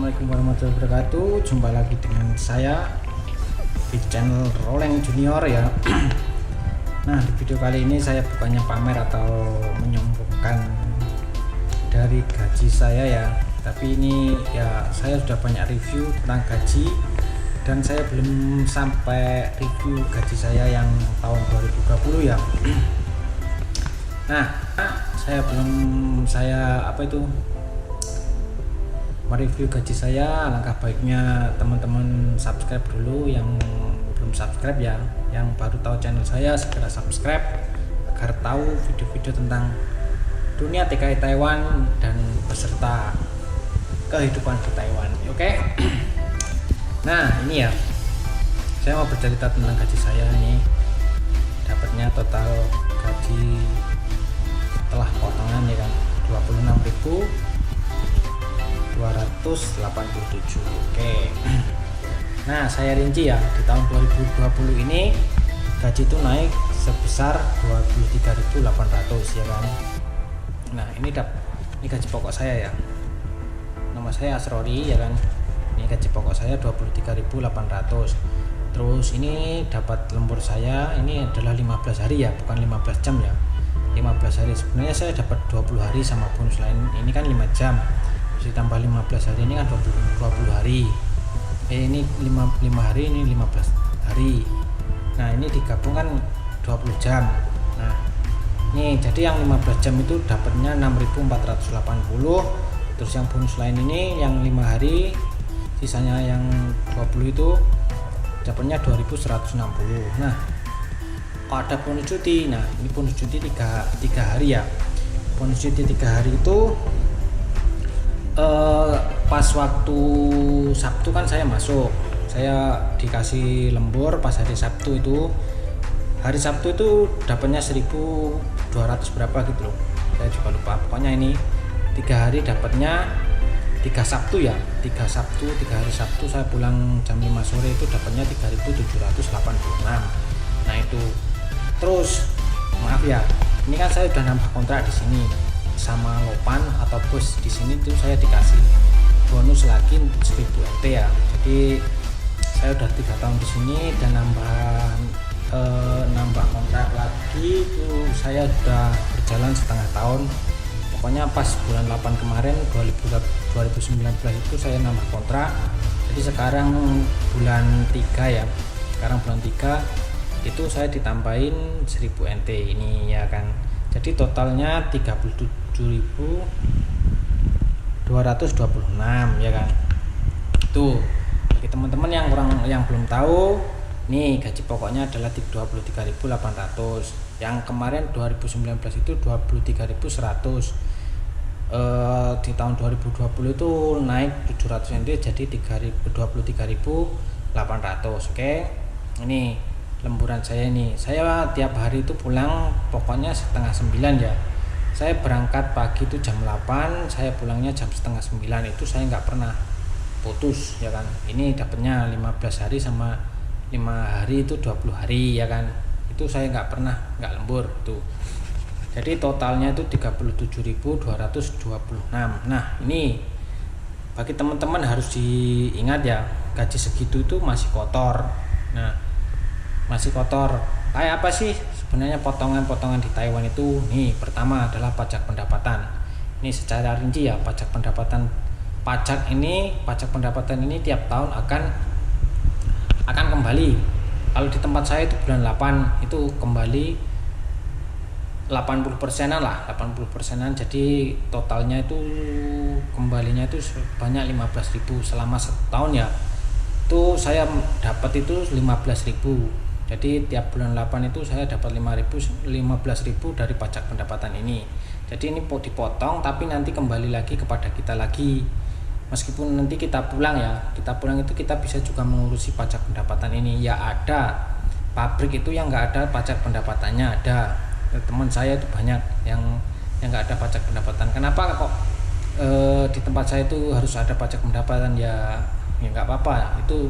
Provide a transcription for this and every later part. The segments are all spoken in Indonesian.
Assalamualaikum warahmatullahi wabarakatuh. Jumpa lagi dengan saya di channel Roleng Junior ya. Nah, di video kali ini saya bukannya pamer atau menyombongkan dari gaji saya ya, tapi ini ya saya sudah banyak review tentang gaji dan saya belum sampai review gaji saya yang tahun 2020 ya. Nah, saya mereview gaji saya. Alangkah baiknya teman-teman subscribe dulu, yang belum subscribe ya, yang baru tahu channel saya segera subscribe agar tahu video-video tentang dunia TKI Taiwan dan beserta kehidupan di Taiwan. Oke. Nah, ini ya, saya mau bercerita tentang gaji saya ini. Dapatnya total gaji setelah potongan ya kan 26.287. Oke. Nah, saya rinci ya, di tahun 2020 ini gaji itu naik sebesar 23.800 ya kan. Nah, ini gaji pokok saya ya. Nama saya Asrori ya kan. Ini gaji pokok saya 23.800. Terus ini dapat lembur saya ini adalah 15 hari ya, bukan 15 jam ya. 15 hari. Sebenarnya saya dapat 20 hari sama bonus lain. Ini kan 5 jam. Ditambah 15 hari ini kan 20 hari. Ini 5 hari, ini 15 hari. Nah, ini digabungkan 20 jam. Nah, ini jadi yang 15 jam itu dapatnya 6.480. Terus yang bonus lain ini yang 5 hari, sisanya yang 20 itu dapatnya 2.160. Nah, kalau ada bonus cuti, nah ini bonus cuti 3 hari ya. Bonus cuti 3 hari itu pas waktu Sabtu kan saya masuk, saya dikasih lembur pas hari Sabtu itu. Hari Sabtu itu dapatnya 1.200 berapa gitu loh, saya juga lupa. Pokoknya ini 3 hari dapatnya 3 Sabtu ya, 3 hari Sabtu saya pulang jam 5 sore itu dapatnya 3.786. Nah itu. Terus maaf ya, ini kan saya udah nambah kontrak di sini sama Lopan atau bos di sini tuh, saya dikasih bonus lagi 1.000 NT ya. Jadi saya udah 3 tahun di sini dan nambah kontrak lagi itu saya udah berjalan setengah tahun. Pokoknya pas bulan 8 kemarin 2019 itu saya nambah kontrak. Jadi sekarang bulan 3 ya. Sekarang bulan 3 itu saya ditambahin 1.000 NT ini ya kan. Jadi totalnya 37.226 ya kan. Tuh, bagi teman-teman yang belum tahu, nih gaji pokoknya adalah 23.800. Yang kemarin 2019 itu 23.100. Di tahun 2020 itu naik 700 NT jadi 23.800. Oke. Ini lemburan saya ini. Saya tiap hari itu pulang pokoknya setengah 9 ya. Saya berangkat pagi itu jam 8, saya pulangnya jam setengah 9. Itu saya nggak pernah putus ya kan. Ini dapatnya 15 hari sama 5 hari itu 20 hari ya kan. Itu saya nggak lembur tuh. Jadi totalnya itu 37.226. Nah, ini bagi teman-teman harus diingat ya, gaji segitu itu masih kotor. Nah, masih kotor. Kayak apa sih sebenarnya potongan-potongan di Taiwan itu? Nih, pertama adalah pajak pendapatan. Ini secara rinci ya, pajak pendapatan ini tiap tahun akan kembali. Kalau di tempat saya itu bulan 8 itu kembali 80%-an lah, 80%-an. Jadi totalnya itu kembalinya itu sebanyak 15.000 selama setahun ya. Itu saya dapat itu 15.000. Jadi tiap bulan 8 itu saya dapat 15.000 dari pajak pendapatan ini. Jadi ini dipotong tapi nanti kembali lagi kepada kita lagi. Meskipun nanti kita pulang itu kita bisa juga mengurusi pajak pendapatan ini. Ya ada pabrik itu yang nggak ada pajak pendapatannya, ada. Teman saya itu banyak yang nggak ada pajak pendapatan. Kenapa kok di tempat saya itu harus ada pajak pendapatan? Ya nggak apa-apa, itu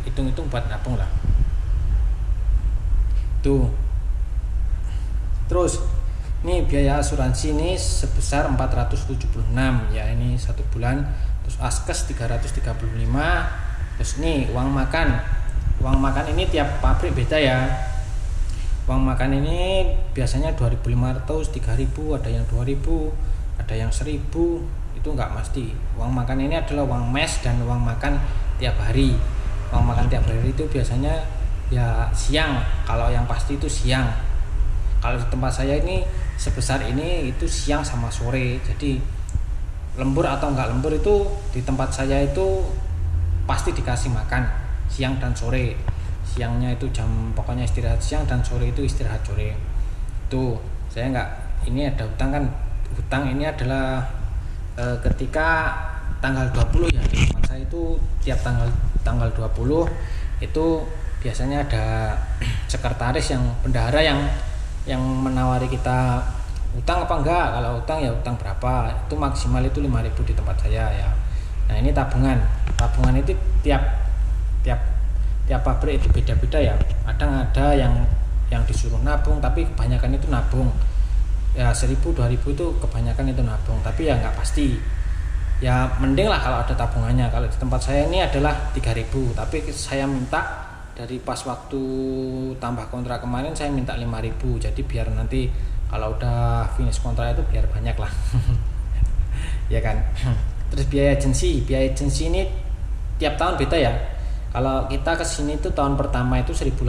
hitung-hitung buat nabung lah. Tuh. Terus Ini biaya asuransi ini sebesar 476 ya, ini 1 bulan terus askes 335. Terus nih uang makan ini tiap pabrik beda ya. Uang makan ini biasanya 2.500, 3.000, ada yang 2.000, ada yang 1.000, itu enggak mesti. Uang makan ini adalah uang mes dan uang makan tiap hari. Uang makan tiap hari itu biasanya ya siang, kalau yang pasti itu siang. Kalau di tempat saya ini sebesar ini itu siang sama sore. Jadi lembur atau enggak lembur itu di tempat saya itu pasti dikasih makan siang dan sore. Siangnya itu pokoknya istirahat siang dan sore itu istirahat sore. Tuh, saya enggak, ini ada hutang kan. Hutang ini adalah ketika tanggal 20 ya. Di tempat saya itu tiap tanggal 20 itu biasanya ada sekretaris yang bendahara yang menawari kita utang apa enggak. Kalau utang ya utang berapa, itu maksimal itu 5.000 di tempat saya ya. Nah ini tabungan itu tiap pabrik itu beda-beda ya. Kadang ada yang disuruh nabung, tapi kebanyakan itu nabung ya. 1.000 2.000 itu kebanyakan itu nabung, tapi ya nggak pasti ya. Mending lah kalau ada tabungannya. Kalau di tempat saya ini adalah 3.000, tapi saya minta dari pas waktu tambah kontrak kemarin saya minta 5.000, jadi biar nanti kalau udah finish kontrak itu biar banyak lah. Ya kan. Terus biaya agensi ini tiap tahun beda ya. Kalau kita kesini itu tahun pertama itu 1.800,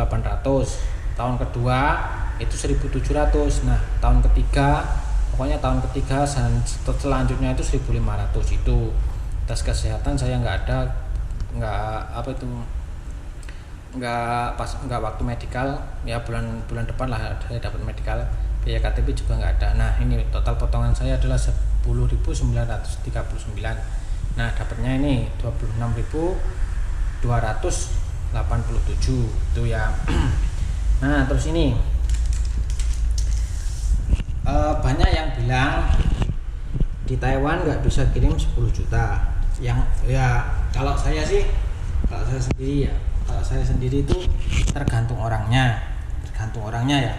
tahun kedua itu 1.700. Nah tahun ketiga selanjutnya itu 1.500. Itu tes kesehatan saya nggak waktu medikal ya, bulan depan lah saya dapat medikal. Biaya KTP juga nggak ada. Nah ini total potongan saya adalah 10.939. Nah dapatnya ini 26.287 itu ya. Nah terus ini banyak yang bilang di Taiwan nggak bisa kirim 10 juta. Yang ya kalau saya sendiri itu tergantung orangnya ya.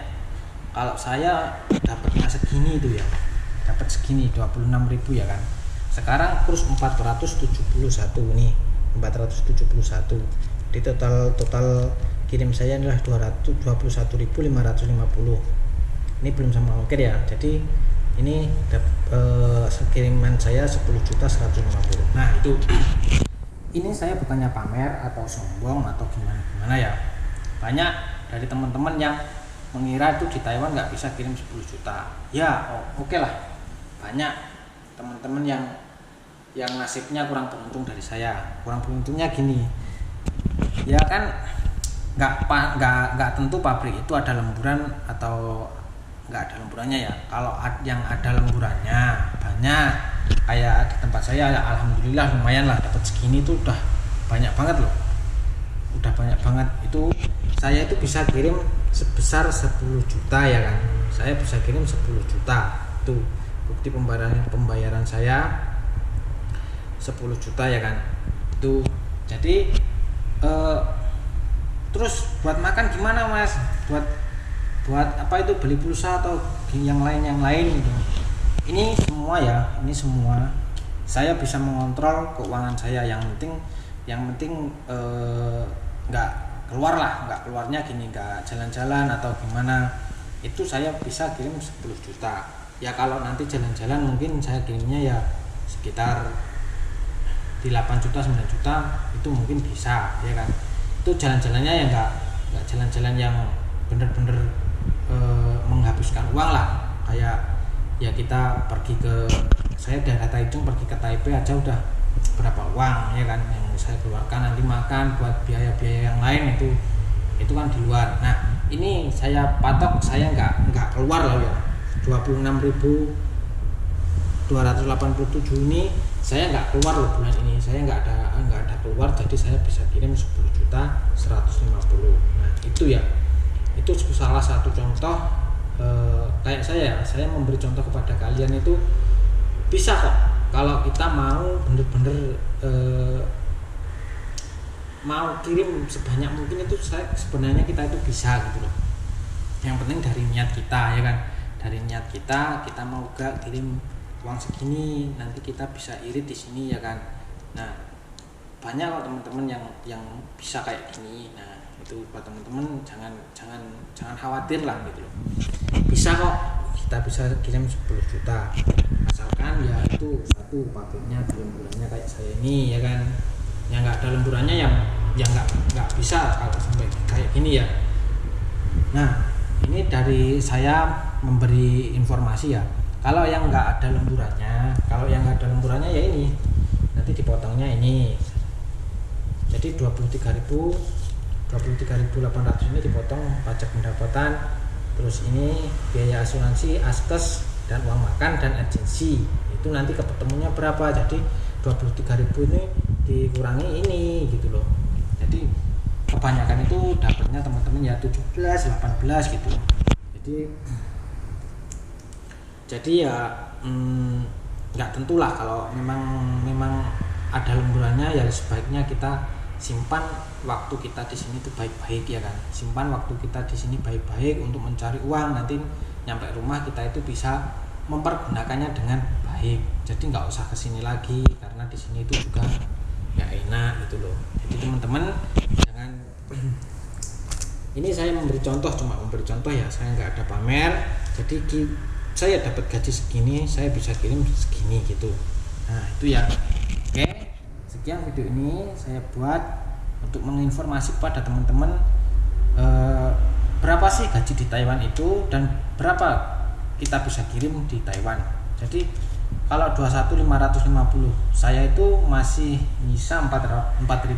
Kalau saya dapatnya segini itu ya, dapat segini 26.000 ya kan. Sekarang kurs 471 nih, 471. Di total kirim saya adalah 221.550. Ini belum sama ongkir ya. Jadi ini kiriman saya 10.150. Nah, itu ini saya bukannya pamer atau sombong atau gimana ya. Banyak dari teman-teman yang mengira itu di Taiwan nggak bisa kirim 10 juta. Ya, oke lah. Banyak teman-teman yang nasibnya kurang beruntung dari saya. Kurang beruntungnya gini. Ya kan nggak tentu pabrik itu ada lemburan atau nggak ada lemburannya ya. Kalau yang ada lemburannya banyak, kayak di tempat saya alhamdulillah lumayan lah, dapat segini tuh udah banyak banget loh. Udah banyak banget. Itu saya itu bisa kirim sebesar 10 juta ya kan. Saya bisa kirim 10 juta. Itu bukti pembayaran saya 10 juta ya kan. Itu jadi terus buat makan gimana Mas? Buat apa itu, beli pulsa atau yang lain gitu. Ini semua saya bisa mengontrol keuangan saya. Yang penting nggak keluarnya gini, nggak jalan-jalan atau gimana. Itu saya bisa kirim 10 juta. Ya kalau nanti jalan-jalan mungkin saya kirimnya ya sekitar di 8 juta 9 juta itu mungkin bisa ya kan. Itu jalan-jalannya ya nggak jalan-jalan yang bener-bener menghabiskan uang lah. Kayak ya kita pergi saya daerah Taichung pergi ke Taipei aja udah berapa uang ya kan yang saya keluarkan. Nanti makan buat biaya-biaya yang lain itu kan di luar. Nah ini saya patok, saya nggak keluar loh ya. 26.287 ini saya nggak keluar loh bulan ini. Saya nggak ada keluar, jadi saya bisa kirim 10.150. Nah itu ya, itu salah satu contoh. Kayak saya memberi contoh kepada kalian, itu bisa kok kalau kita mau bener-bener mau kirim sebanyak mungkin. Itu sebenarnya kita itu bisa gitu loh. Yang penting dari niat kita ya kan. Dari niat kita mau gak kirim uang segini, nanti kita bisa irit di sini ya kan. Nah, banyak kok teman-teman yang bisa kayak gini. Nah, itu buat teman-teman jangan khawatir lah gitu loh. Bisa kok, kita bisa kirim 10 juta. Asalkan ya itu satu pabriknya lemburannya kayak saya ini ya kan. Yang enggak ada lemburannya yang nggak bisa kalau sampai kayak gini ya. Nah, ini dari saya memberi informasi ya. Kalau yang nggak ada lemburannya ya ini nanti dipotongnya ini. Jadi 23.800 ini dipotong pajak pendapatan, terus ini biaya asuransi, askes, dan uang makan dan agensi. Itu nanti ketemunya berapa? Jadi 23.000 ini dikurangi ini gitu loh. Jadi kebanyakan itu dapatnya teman-teman ya 17, 18 gitu. Jadi ya nggak tentulah kalau memang ada lemburannya ya sebaiknya kita simpan waktu kita di sini itu baik-baik ya kan. Simpan waktu kita di sini baik-baik untuk mencari uang, nanti nyampe rumah kita itu bisa mempergunakannya dengan baik. Jadi nggak usah kesini lagi karena di sini itu juga nggak enak gitu loh. Jadi teman-teman jangan ini saya cuma memberi contoh ya, saya nggak ada pamer. Jadi saya dapat gaji segini, saya bisa kirim segini gitu. Nah itu ya. Oke, sekian video ini saya buat untuk menginformasi kepada teman-teman berapa sih gaji di Taiwan itu dan berapa kita bisa kirim di Taiwan. Jadi kalau 21.550 saya itu masih bisa 4.000